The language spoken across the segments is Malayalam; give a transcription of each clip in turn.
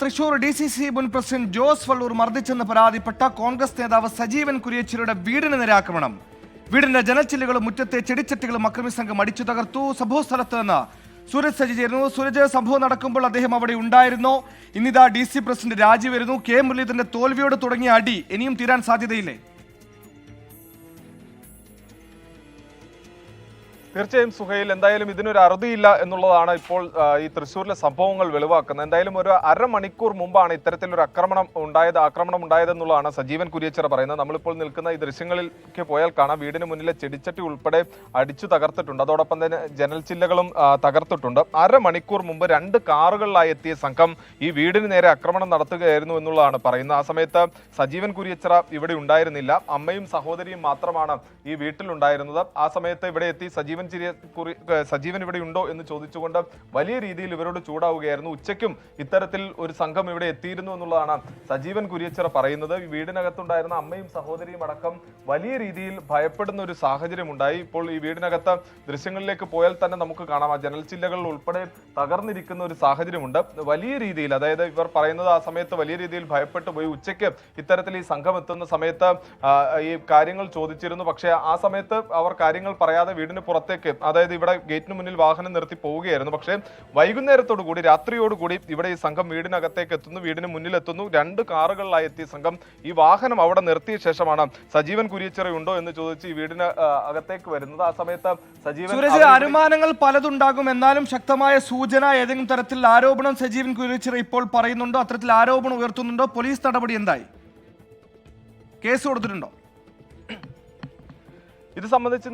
തൃശൂർ DCC മുൻ പ്രസിഡന്റ് ജോസ് വള്ളൂർ മർദ്ദിച്ചെന്ന് പരാതിപ്പെട്ട കോൺഗ്രസ് നേതാവ് സജീവൻ കുര്യച്ചിയുടെ വീടിന് നേരെ ആക്രമണം. വീടിന്റെ ജനൽച്ചില്ലുകളും മുറ്റത്തെ ചെടിച്ചട്ടികളും അക്രമി സംഘം അടിച്ചു തകർത്തു. സംഭവസ്ഥലത്ത് നിന്ന് സൂരജ് സജി ചേരുന്നു. സൂരജ്, സംഭവം നടക്കുമ്പോൾ അദ്ദേഹം അവിടെ ഉണ്ടായിരുന്നോ? ഇന്നിതാ DC പ്രസിഡന്റ് രാജി വരുന്നു. K മുരളീധരന്റെ തോൽവിയോട് തുടങ്ങിയ അടി ഇനിയും തീരാൻ സാധ്യതയില്ലേ? തീർച്ചയായും സുഹൈൽ, എന്തായാലും ഇതിനൊരു അറുതിയില്ല എന്നുള്ളതാണ് ഇപ്പോൾ ഈ തൃശ്ശൂരിലെ സംഭവങ്ങൾ വെളിവാക്കുന്നത്. എന്തായാലും ഒരു അരമണിക്കൂർ മുമ്പാണ് ഇത്തരത്തിലൊരു ആക്രമണം ഉണ്ടായതെന്നുള്ളതാണ് സജീവൻ കുര്യച്ചിറ പറയുന്നത്. നമ്മളിപ്പോൾ നിൽക്കുന്ന ഈ ദൃശ്യങ്ങളിലേക്ക് പോയാൽ കാണാം, വീടിന് മുന്നിലെ ചെടിച്ചട്ടി ഉൾപ്പെടെ അടിച്ചു തകർത്തിട്ടുണ്ട്. അതോടൊപ്പം തന്നെ ജനൽ ചില്ലകളും തകർത്തിട്ടുണ്ട്. അരമണിക്കൂർ മുമ്പ് 2 കാറുകളിലായി എത്തിയ സംഘം ഈ വീടിന് നേരെ ആക്രമണം നടത്തുകയായിരുന്നു എന്നുള്ളതാണ് പറയുന്നത്. ആ സമയത്ത് സജീവൻ കുര്യച്ചിറ ഇവിടെ ഉണ്ടായിരുന്നില്ല. അമ്മയും സഹോദരിയും മാത്രമാണ് ഈ വീട്ടിലുണ്ടായിരുന്നത്. ആ സമയത്ത് ഇവിടെ എത്തി സജീവൻ ഇവിടെ ഉണ്ടോ എന്ന് ചോദിച്ചുകൊണ്ട് വലിയ രീതിയിൽ ഇവരോട് ചൂടാവുകയായിരുന്നു. ഉച്ചയ്ക്കും ഇത്തരത്തിൽ ഒരു സംഘം ഇവിടെ എത്തിയിരുന്നു എന്നുള്ളതാണ് സജീവൻ കുര്യച്ചിറ പറയുന്നത്. ഈ വീടിനകത്തുണ്ടായിരുന്ന അമ്മയും സഹോദരിയും അടക്കം വലിയ രീതിയിൽ ഭയപ്പെടുന്ന ഒരു സാഹചര്യം ഉണ്ടായി. ഇപ്പോൾ ഈ വീടിനകത്ത് ദൃശ്യങ്ങളിലേക്ക് പോയാൽ തന്നെ നമുക്ക് കാണാം, ആ ജനൽച്ചില്ലകളിൽ ഉൾപ്പെടെ തകർന്നിരിക്കുന്ന ഒരു സാഹചര്യമുണ്ട്. വലിയ രീതിയിൽ, അതായത് ഇവർ പറയുന്നത് ആ സമയത്ത് വലിയ രീതിയിൽ ഭയപ്പെട്ടു പോയി. ഉച്ചയ്ക്ക് ഇത്തരത്തിൽ ഈ സംഘം എത്തുന്ന സമയത്ത് ഈ കാര്യങ്ങൾ ചോദിച്ചിരുന്നു. പക്ഷേ ആ സമയത്ത് അവർ കാര്യങ്ങൾ പറയാതെ വീടിന് പുറത്തേക്ക്, അതായത് ഇവിടെ ഗേറ്റിന് മുന്നിൽ വാഹനം നിർത്തി പോവുകയായിരുന്നു. പക്ഷേ വൈകുന്നേരത്തോടു കൂടി, രാത്രിയോടുകൂടി ഇവിടെ ഈ സംഘം വീടിനകത്തേക്ക് എത്തുന്നു, വീടിന് മുന്നിൽ എത്തുന്നു. 2 കാറുകളിലായി എത്തിയ സംഘം ഈ വാഹനം അവിടെ നിർത്തിയ ശേഷമാണ് സജീവൻ കുര്യച്ചിറ ഉണ്ടോ എന്ന് ചോദിച്ച് ഈ വീടിന് അകത്തേക്ക് വരുന്നത്. ആ സമയത്ത് സജീവൻ, അനുമാനങ്ങൾ പലതുണ്ടാകും, എന്നാലും ശക്തമായ സൂചന, ഏതെങ്കിലും തരത്തിൽ ആരോപണം സജീവൻ കുര്യച്ചിറ ഇപ്പോൾ പറയുന്നുണ്ടോ? അത്തരത്തിൽ ആരോപണം ഉയർത്തുന്നുണ്ടോ? പോലീസ് നടപടി എന്തായി? കേസ് കൊടുത്തിട്ടുണ്ടോ? ഇത് സംബന്ധിച്ച്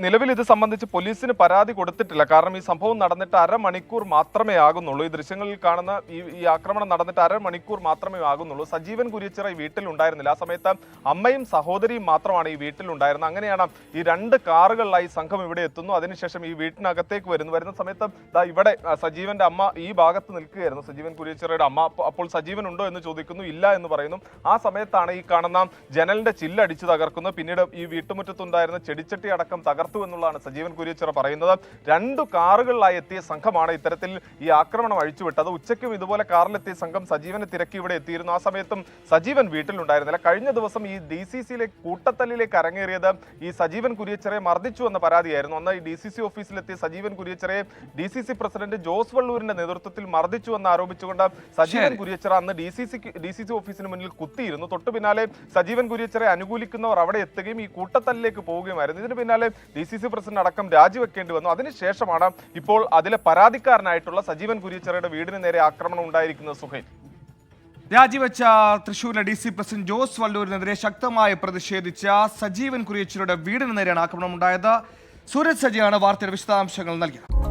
നിലവിൽ ഇത് സംബന്ധിച്ച് പോലീസിന് പരാതി കൊടുത്തിട്ടില്ല. കാരണം ഈ സംഭവം നടന്നിട്ട് അരമണിക്കൂർ മാത്രമേ ആകുന്നുള്ളൂ. ഈ ദൃശ്യങ്ങളിൽ കാണുന്ന ഈ ആക്രമണം നടന്നിട്ട് അരമണിക്കൂർ മാത്രമേ ആകുന്നുള്ളൂ. സജീവൻ കുര്യച്ചിറ ഈ വീട്ടിൽ ഉണ്ടായിരുന്നില്ല. ആ സമയത്ത് അമ്മയും സഹോദരിയും മാത്രമാണ് ഈ വീട്ടിൽ ഉണ്ടായിരുന്നത്. അങ്ങനെയാണ് ഈ 2 കാറുകളിലായി സംഘം ഇവിടെ എത്തുന്നു. അതിനുശേഷം ഈ വീട്ടിനകത്തേക്ക് വരുന്ന സമയത്ത് ഇവിടെ സജീവന്റെ അമ്മ ഈ ഭാഗത്ത് നിൽക്കുകയായിരുന്നു, സജീവൻ കുര്യച്ചിറയുടെ അമ്മ. അപ്പോൾ സജീവൻ ഉണ്ടോ എന്ന് ചോദിക്കുന്നു, ഇല്ല എന്ന് പറയുന്നു. ആ സമയത്താണ് ഈ കാണുന്ന ജനലിന്റെ ചില്ലടിച്ച് തകർക്കുന്നത്. പിന്നീട് ഈ വീട്ടുമുറ്റത്തുണ്ടായിരുന്ന ചെടിച്ചട്ടി അടക്കം തകർത്തു എന്നുള്ളതാണ് സജീവൻ കുര്യച്ചിറ പറയുന്നത്. 2 കാറുകളിലായി എത്തിയ സംഘമാണ് ഇത്തരത്തിൽ ഈ ആക്രമണം അഴിച്ചുവിട്ടത്. ഉച്ചയ്ക്കും ഇതുപോലെ കാറിലെത്തിയ സംഘം സജീവനെ തിരക്കി ഇവിടെ എത്തിയിരുന്നു. ആ സമയത്തും സജീവൻ വീട്ടിലുണ്ടായിരുന്നില്ല. കഴിഞ്ഞ ദിവസം ഈ DCCയിലെ കൂട്ടത്തല്ലിലേക്ക് അരങ്ങേറിയത് ഈ സജീവൻ കുര്യച്ചിറയെ മർദ്ദിച്ചു എന്ന പരാതിയായിരുന്നു. അന്ന് ഈ DCC ഓഫീസിലെത്തിയ സജീവൻ കുര്യച്ചിറയെ DCC പ്രസിഡന്റ് ജോസ് വള്ളൂരിന്റെ നേതൃത്വത്തിൽ മർദ്ദിച്ചു എന്ന് ആരോപിച്ചുകൊണ്ട് സജീവൻ കുര്യച്ചിറ അന്ന് DCC ഓഫീസിന് മുന്നിൽ കുത്തിയിരുന്നു. തൊട്ടു പിന്നാലെ സജീവൻ കുര്യച്ചിറയെ അനുകൂലിക്കുന്നവർ അവിടെ എത്തുകയും ഈ കൂട്ടത്തല്ലിലേക്ക് പോവുകയുമായിരുന്നു. ഇതിന് പിന്നാലെ DCC പ്രസിഡന്റ് അടക്കം രാജിവെക്കേണ്ടി വന്നു. അതിനുശേഷമാണ് ഇപ്പോൾ അതിലെ പരാതിക്കാരനായിട്ടുള്ള സജീവൻ കുര്യച്ചിറയുടെ വീടിന് നേരെ ആക്രമണം ഉണ്ടായിരിക്കുന്നത്. സുഹൈൽ, രാജിവെച്ച തൃശൂരിലെ DC പ്രസിഡന്റ് ജോസ് വള്ളൂരിനെതിരെ ശക്തമായി പ്രതിഷേധിച്ച സജീവൻ കുര്യച്ചിറയുടെ വീടിന് നേരെയാണ് ആക്രമണം ഉണ്ടായത്. സൂരജ് സജിയാണ് വാർത്തയുടെ വിശദാംശങ്ങൾ നൽകിയത്.